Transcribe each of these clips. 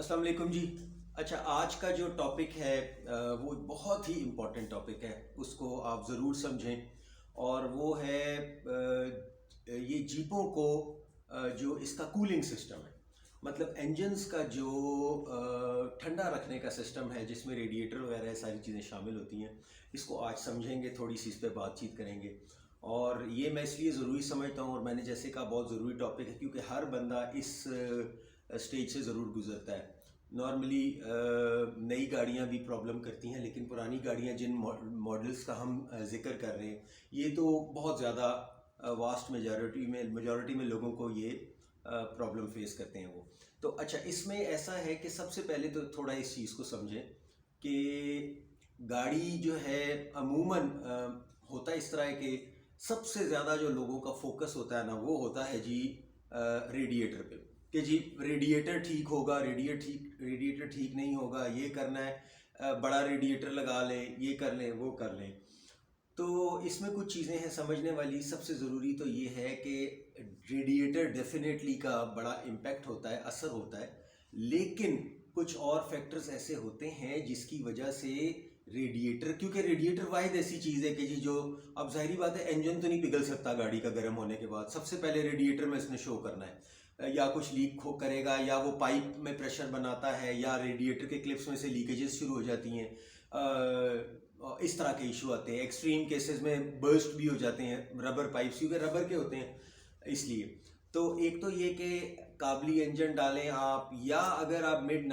अस्सलाम वालेकुम जी। अच्छा, आज का जो टॉपिक है वो बहुत ही इम्पोर्टेंट टॉपिक है, उसको आप ज़रूर समझें। और वो है ये जीपों को जो इसका कूलिंग सिस्टम है, मतलब इंजन्स का जो ठंडा रखने का सिस्टम है जिसमें रेडिएटर वगैरह सारी चीज़ें शामिल होती हैं। इसको आज समझेंगे, थोड़ी सी इस पर बातचीत करेंगे। और ये मैं इसलिए ज़रूरी समझता हूँ, और मैंने जैसे कहा बहुत ज़रूरी टॉपिक है क्योंकि हर बंदा इस स्टेज से ज़रूर गुजरता है। नॉर्मली नई गाड़ियाँ भी प्रॉब्लम करती हैं, लेकिन पुरानी गाड़ियाँ जिन मॉडल्स का हम जिक्र कर रहे हैं, ये तो बहुत ज़्यादा वास्ट मेजॉरिटी में लोगों को ये प्रॉब्लम फेस करते हैं वो। तो अच्छा, इसमें ऐसा है कि सबसे पहले तो थोड़ा इस चीज़ को समझें कि गाड़ी जो है अमूमन होता इस तरह है कि सबसे ज़्यादा जो लोगों का फोकस होता है ना, वो होता है जी रेडिएटर पे, कि जी रेडिएटर ठीक होगा, रेडिएटर ठीक नहीं होगा, ये करना है, बड़ा रेडिएटर लगा लें, ये कर लें, वो कर लें। तो इसमें कुछ चीज़ें हैं समझने वाली। सबसे ज़रूरी तो ये है कि रेडिएटर डेफिनेटली का बड़ा इम्पैक्ट होता है, असर होता है, लेकिन कुछ और फैक्टर्स ऐसे होते हैं जिसकी वजह से रेडिएटर, क्योंकि रेडिएटर वाहिद ऐसी चीज़ है कि जी जो, अब जाहिर बात है इंजन तो नहीं पिघल सकता गाड़ी का गर्म होने के बाद, सबसे पहले रेडिएटर में इसने शो करना है, या कुछ लीक करेगा, या वो पाइप में प्रेशर बनाता है, या रेडिएटर के क्लिप्स में से लीकेजेस शुरू हो जाती हैं। इस तरह के इशू आते हैं। एक्सट्रीम केसेस में बर्स्ट भी हो जाते हैं रबर पाइप्स, क्योंकि रबर के होते हैं इसलिए। तो एक तो ये कि काबली इंजन डालें आप, या अगर आप मिड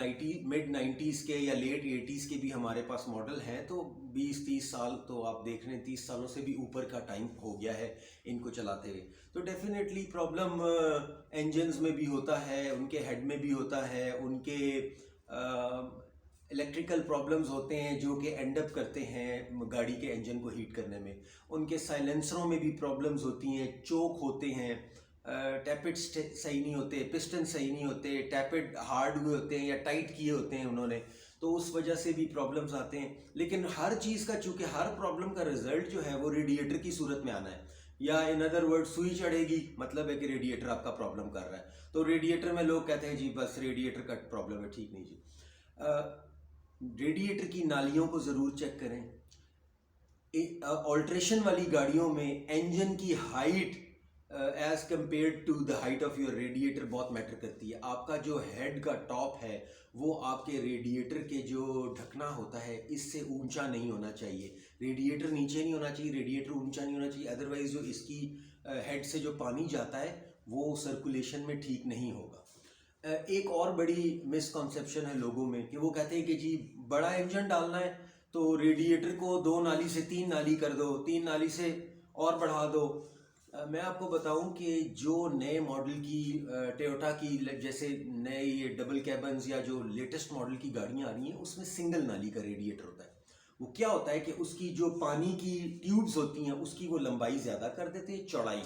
90s के या लेट 80s के भी हमारे पास मॉडल हैं, तो 20-30 साल तो आप देख रहे हैं, 30 सालों से भी ऊपर का टाइम हो गया है इनको चलाते हुए। तो डेफिनेटली प्रॉब्लम इंजन्स में भी होता है, उनके हेड में भी होता है, उनके इलेक्ट्रिकल प्रॉब्लम्स होते हैं जो कि एंड अप करते हैं गाड़ी के इंजन को हीट करने में। उनके साइलेंसरों में भी प्रॉब्लम्स होती हैं, चोक होते हैं, टैपेड सही नहीं होते, पिस्टन सही नहीं होते, टैपेड हार्ड हुए होते हैं या टाइट किए होते हैं उन्होंने, तो उस वजह से भी प्रॉब्लम्स आते हैं। लेकिन हर चीज़ का, चूँकि हर प्रॉब्लम का रिजल्ट जो है वो रेडिएटर की सूरत में आना है, या इन अदर वर्ड सुई चढ़ेगी, मतलब है कि रेडिएटर आपका प्रॉब्लम कर रहा है। तो रेडिएटर में लोग कहते हैं जी बस रेडिएटर का प्रॉब्लम है, ठीक नहीं जी। रेडिएटर की नालियों को ज़रूर चेक करें। ऑल्ट्रेशन वाली गाड़ियों में इंजन की height as compare to the height of your radiator बहुत मैटर करती है। आपका जो हेड का टॉप है वो आपके रेडिएटर के जो ढकना होता है इससे ऊंचा नहीं होना चाहिए। रेडिएटर नीचे नहीं होना चाहिए, रेडिएटर ऊंचा नहीं होना चाहिए, अदरवाइज जो इसकी हेड से जो पानी जाता है वो सर्कुलेशन में ठीक नहीं होगा। एक और बड़ी मिसकॉन्सेप्शन है लोगों में कि वो कहते हैं कि जी बड़ा इंजन डालना है तो रेडिएटर को 2 नाली से 3 नाली कर दो, 3 नाली से और बढ़ा दो। मैं आपको बताऊं कि जो नए मॉडल की टोयोटा की जैसे नए ये डबल कैबन्स या जो लेटेस्ट मॉडल की गाड़ियां आ रही हैं, उसमें सिंगल नाली का रेडिएटर होता है। वो क्या होता है कि उसकी जो पानी की ट्यूब्स होती हैं उसकी वो लंबाई ज़्यादा कर देते हैं, चौड़ाई,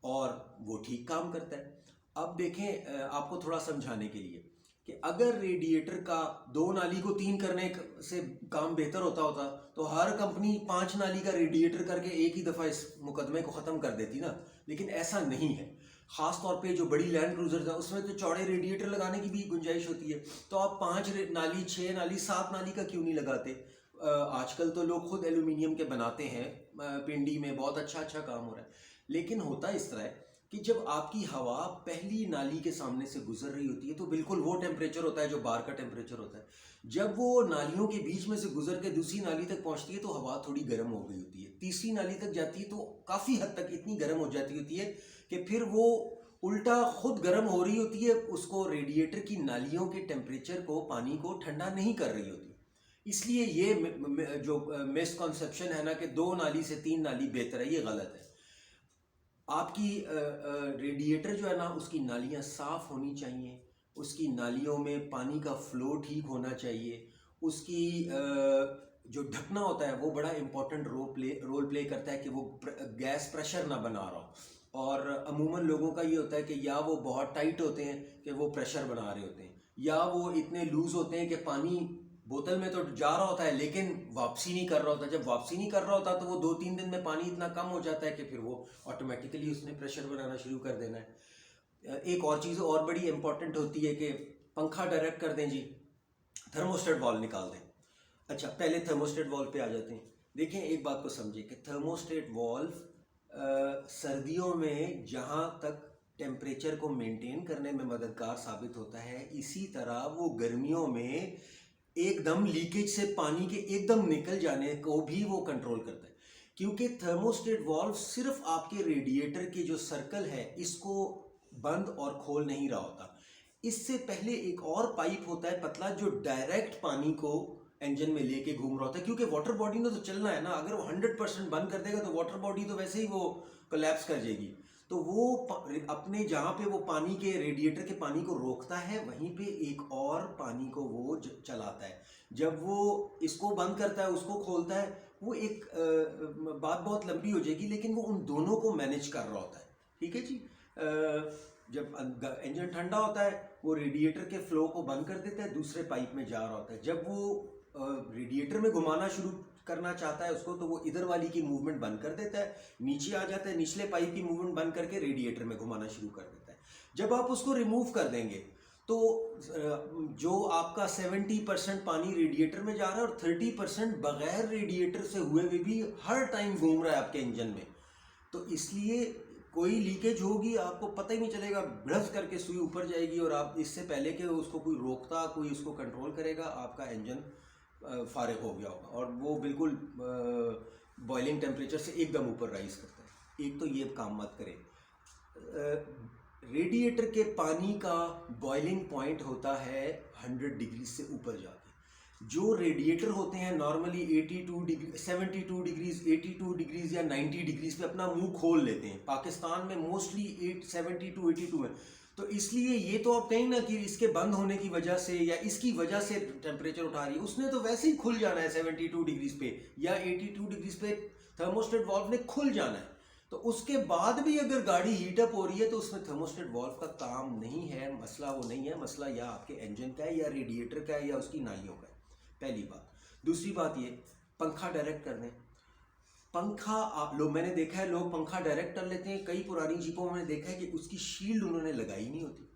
और वो ठीक काम करता है। अब देखें, आपको थोड़ा समझाने के लिए कि अगर रेडिएटर का 2 नाली को 3 करने से काम बेहतर होता तो हर कंपनी 5 नाली का रेडिएटर करके एक ही दफ़ा इस मुकदमे को ख़त्म कर देती ना। लेकिन ऐसा नहीं है। ख़ास तौर पे जो बड़ी लैंड क्रूजर्स हैं उसमें तो चौड़े रेडिएटर लगाने की भी गुंजाइश होती है। तो आप 5 नाली, 6 नाली, 7 नाली का क्यों नहीं लगाते? आजकल तो लोग खुद एल्यूमिनियम के बनाते हैं, पिंडी में बहुत अच्छा काम हो रहा है। लेकिन होता इस तरह है कि जब आपकी हवा पहली नाली के सामने से गुजर रही होती है तो बिल्कुल वो टेम्परेचर होता है जो बाहर का टेम्परेचर होता है। जब वो नालियों के बीच में से गुजर के दूसरी नाली तक पहुंचती है तो हवा थोड़ी गर्म हो गई होती है, तीसरी नाली तक जाती है तो काफ़ी हद तक इतनी गर्म हो जाती होती है कि फिर वो उल्टा खुद गर्म हो रही होती है, उसको रेडिएटर की नालियों के टेम्परेचर को, पानी को ठंडा नहीं कर रही होती। इसलिए ये जो मिसकॉन्सेप्शन है ना कि 2 नाली से 3 नाली बेहतर है, ये गलत है। आपकी रेडिएटर जो है ना उसकी नालियाँ साफ़ होनी चाहिए, उसकी नालियों में पानी का फ़्लो ठीक होना चाहिए, उसकी जो ढकना होता है वो बड़ा इम्पोर्टेंट रोल प्ले करता है कि वो गैस प्रेशर ना बना रहा हो। और अमूमन लोगों का ये होता है कि या वो बहुत टाइट होते हैं कि वो प्रेशर बना रहे होते हैं, या वो इतने लूज़ होते हैं कि पानी बोतल में तो जा रहा होता है लेकिन वापसी नहीं कर रहा होता। जब वापसी नहीं कर रहा होता तो वो 2-3 दिन में पानी इतना कम हो जाता है कि फिर वो ऑटोमेटिकली उसने प्रेशर बनाना शुरू कर देना है। एक और चीज़ और बड़ी इंपॉर्टेंट होती है कि पंखा डायरेक्ट कर दें जी, थर्मोस्टेट वाल्व निकाल दें। अच्छा, पहले थर्मोस्टेट वाल्व पे आ जाते हैं। देखें, एक बात को समझिए कि थर्मोस्टेट वाल्व सर्दियों में जहाँ तक टेम्परेचर को मेंटेन करने में मददगार साबित होता है, इसी तरह वो गर्मियों में एकदम लीकेज से पानी के एकदम निकल जाने को भी वो कंट्रोल करता है। क्योंकि थर्मोस्टेट वाल्व सिर्फ आपके रेडिएटर के जो सर्कल है इसको बंद और खोल नहीं रहा होता, इससे पहले एक और पाइप होता है पतला जो डायरेक्ट पानी को इंजन में लेके घूम रहा होता है। क्योंकि वाटर बॉडी ने तो चलना है ना, अगर वो 100% बंद कर देगा तो वाटर बॉडी तो वैसे ही वो कोलैप्स कर जाएगी। तो वो अपने जहाँ पे वो पानी के रेडिएटर के पानी को रोकता है, वहीं पे एक और पानी को वो चलाता है। जब वो इसको बंद करता है, उसको खोलता है, वो एक बात बहुत लंबी हो जाएगी, लेकिन वो उन दोनों को मैनेज कर रहा होता है। ठीक है जी। जब इंजन ठंडा होता है वो रेडिएटर के फ्लो को बंद कर देता है, दूसरे पाइप में जा रहा होता है। जब वो रेडिएटर में घुमाना शुरू करना चाहता है उसको, तो वो इधर वाली की मूवमेंट बंद कर देता है, नीचे आ जाता है, निचले पाइप की मूवमेंट बंद करके रेडिएटर में घुमाना शुरू कर देता है। जब आप उसको रिमूव कर देंगे तो जो आपका 70% पानी रेडिएटर में जा रहा है और 30% बगैर रेडिएटर से हुए हुए भी हर टाइम घूम रहा है आपके इंजन में। तो इसलिए कोई लीकेज होगी आपको पता ही नहीं चलेगा, ब्रश करके सुई ऊपर जाएगी और आप इससे पहले कि उसको कोई रोकता, कोई उसको कंट्रोल करेगा, आपका इंजन फारिग हो गया होगा और वो बिल्कुल बॉइलिंग टेम्परेचर से एकदम ऊपर राइज करता है। एक तो ये काम मत करें। रेडिएटर के पानी का बॉइलिंग पॉइंट होता है 100 डिग्री से ऊपर जाके। जो रेडिएटर होते हैं नॉर्मली 82 डिग्री, 72 डिग्रीज, 82 डिग्रीज या 90 डिग्रीज पे अपना मुंह खोल लेते हैं। पाकिस्तान में मोस्टली 72 82 है। तो इसलिए ये तो आप कहें ना कि इसके बंद होने की वजह से या इसकी वजह से टेम्परेचर उठा रही है, उसने तो वैसे ही खुल जाना है 72 डिग्रीज पे या 82 डिग्रीज पे थर्मोस्टेट वाल्व ने खुल जाना है। तो उसके बाद भी अगर गाड़ी हीटअप हो रही है तो उसमें थर्मोस्टेट वाल्व का काम नहीं है, मसला वो नहीं है। मसला या आपके इंजन का है या रेडिएटर का है या उसकी नालियों का है, पहली बात। दूसरी बात ये, पंखा डायरेक्ट कर दें। पंखा मैंने देखा है लोग पंखा डायरेक्ट कर लेते हैं। कई पुरानी जीपों में मैंने देखा है कि उसकी शील्ड उन्होंने लगाई नहीं होती।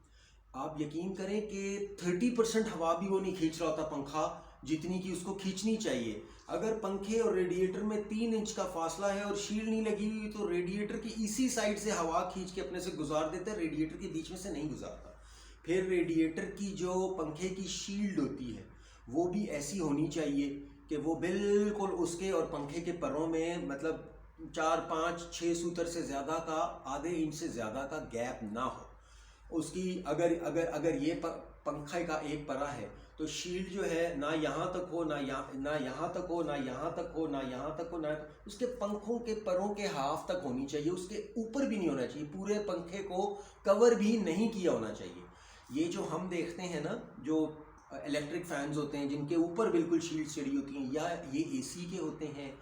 आप यकीन करें कि 30% हवा भी वो नहीं खींच रहा होता पंखा, जितनी की उसको खींचनी चाहिए। अगर पंखे और रेडिएटर में 3 इंच का फासला है और शील्ड नहीं लगी हुई तो रेडिएटर की इसी साइड से हवा खींच के अपने से गुजार देता है, रेडिएटर के बीच में से नहीं गुजारता। फिर रेडिएटर की जो पंखे की शील्ड होती है वो भी ऐसी होनी चाहिए कि वो बिल्कुल उसके और पंखे के परों में मतलब 4 5 6 सूतर से ज़्यादा का, आधे इंच से ज़्यादा का गैप ना हो उसकी। अगर ये पंखे का एक परा है तो शील्ड जो है ना यहाँ तक हो, ना यहाँ तक हो, ना यहाँ तक हो, ना यहाँ तक हो, ना उसके पंखों के परों के हाफ तक होनी चाहिए, उसके ऊपर भी नहीं होना चाहिए, पूरे पंखे को कवर भी नहीं किया होना चाहिए। ये जो हम देखते हैं ना, जो इलेक्ट्रिक फैंस होते हैं जिनके ऊपर बिल्कुल शील्ड चढ़ी होती हैं, या ये एसी के होते हैं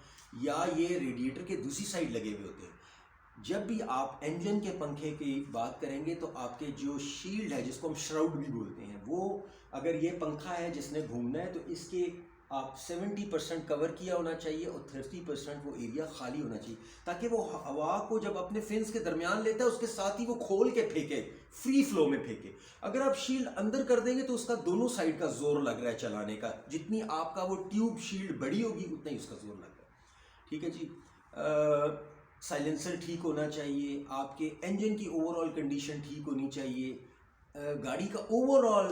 या ये रेडिएटर के दूसरी साइड लगे हुए होते हैं। जब भी आप इंजन के पंखे की बात करेंगे तो आपके जो शील्ड है, जिसको हम श्राउड भी बोलते हैं, वो अगर ये पंखा है जिसने घूमना है तो इसके आप 70% कवर किया होना चाहिए और 30% वो एरिया खाली होना चाहिए, ताकि वो हवा को जब अपने फिन्स के दरमियान लेता है उसके साथ ही वो खोल के फेंके, फ्री फ्लो में फेंके। अगर आप शील्ड अंदर कर देंगे तो उसका दोनों साइड का जोर लग रहा है चलाने का, जितनी आपका वो ट्यूब शील्ड बड़ी होगी उतना ही उसका जोर लग रहा है। ठीक है जी। साइलेंसर ठीक होना चाहिए, आपके इंजन की ओवरऑल कंडीशन ठीक होनी चाहिए, गाड़ी का ओवरऑल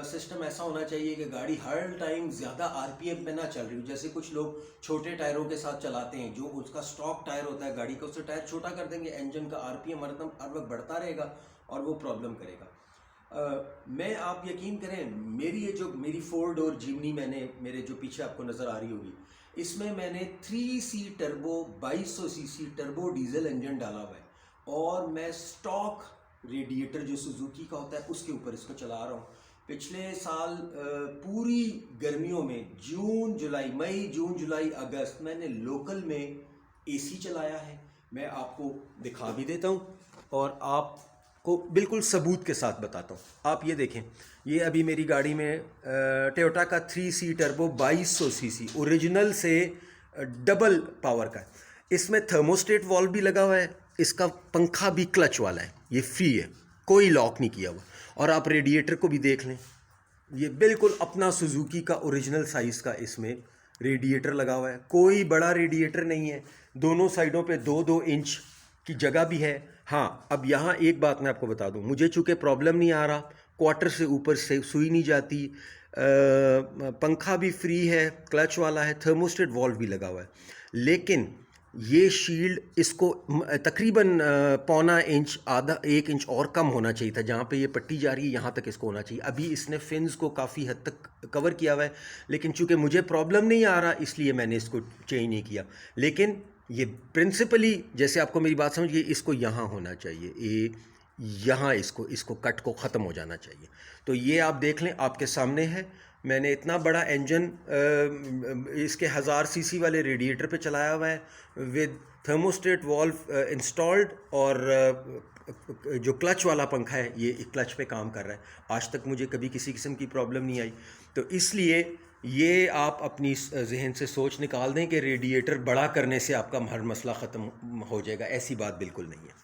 सिस्टम ऐसा होना चाहिए कि गाड़ी हर टाइम ज़्यादा आरपीएम पे ना चल रही हो। जैसे कुछ लोग छोटे टायरों के साथ चलाते हैं, जो उसका स्टॉक टायर होता है गाड़ी का, उससे टायर छोटा कर देंगे, इंजन का आरपीएम हर वक्त बढ़ता रहेगा और वो प्रॉब्लम करेगा। मैं, आप यकीन करें, मेरी 4 डोर जिमनी मेरे जो पीछे आपको नज़र आ रही होगी, इसमें मैंने 3C turbo 2200 CC turbo diesel engine डाला हुआ है और मैं स्टॉक रेडिएटर जो सुजुकी का होता है उसके ऊपर इसको चला रहा हूँ। पिछले साल पूरी गर्मियों में मई जून जुलाई अगस्त मैंने लोकल में एसी चलाया है। मैं आपको दिखा भी देता हूँ और आपको बिल्कुल सबूत के साथ बताता हूँ। आप ये देखें, ये अभी मेरी गाड़ी में टोयोटा का 3C टर्बो 2200 सीसी ओरिजिनल से डबल पावर का है। इसमें थर्मोस्टेट वाल्व भी लगा हुआ है, इसका पंखा भी क्लच वाला है, ये फ्री है, कोई लॉक नहीं किया हुआ। और आप रेडिएटर को भी देख लें, ये बिल्कुल अपना सुजुकी का ओरिजिनल साइज़ का इसमें रेडिएटर लगा हुआ है, कोई बड़ा रेडिएटर नहीं है, दोनों साइडों पे 2-2 इंच की जगह भी है। हाँ, अब यहाँ एक बात मैं आपको बता दूँ, मुझे चूँकि प्रॉब्लम नहीं आ रहा, क्वार्टर से ऊपर से सुई नहीं जाती, पंखा भी फ्री है, क्लच वाला है, थर्मोस्टेट वॉल्व भी लगा हुआ है, लेकिन ये शील्ड इसको तकरीबन पौना इंच, आधा 1 इंच और कम होना चाहिए था। जहाँ पे ये पट्टी जा रही है यहाँ तक इसको होना चाहिए। अभी इसने फिन्स को काफ़ी हद तक कवर किया हुआ है, लेकिन चूँकि मुझे प्रॉब्लम नहीं आ रहा इसलिए मैंने इसको चेंज नहीं किया। लेकिन ये प्रिंसिपली, जैसे आपको मेरी बात समझ गई, इसको यहाँ होना चाहिए, ये यहाँ इसको कट को ख़त्म हो जाना चाहिए। तो ये आप देख लें, आपके सामने है। मैंने इतना बड़ा इंजन इसके 1000 सीसी वाले रेडिएटर पे चलाया हुआ है विद थर्मोस्टेट वॉल्व इंस्टॉल्ड, और जो क्लच वाला पंखा है ये क्लच पे काम कर रहा है। आज तक मुझे कभी किसी किस्म की प्रॉब्लम नहीं आई। तो इसलिए ये आप अपनी जहन से सोच निकाल दें कि रेडिएटर बड़ा करने से आपका हर मसला ख़त्म हो जाएगा, ऐसी बात बिल्कुल नहीं है।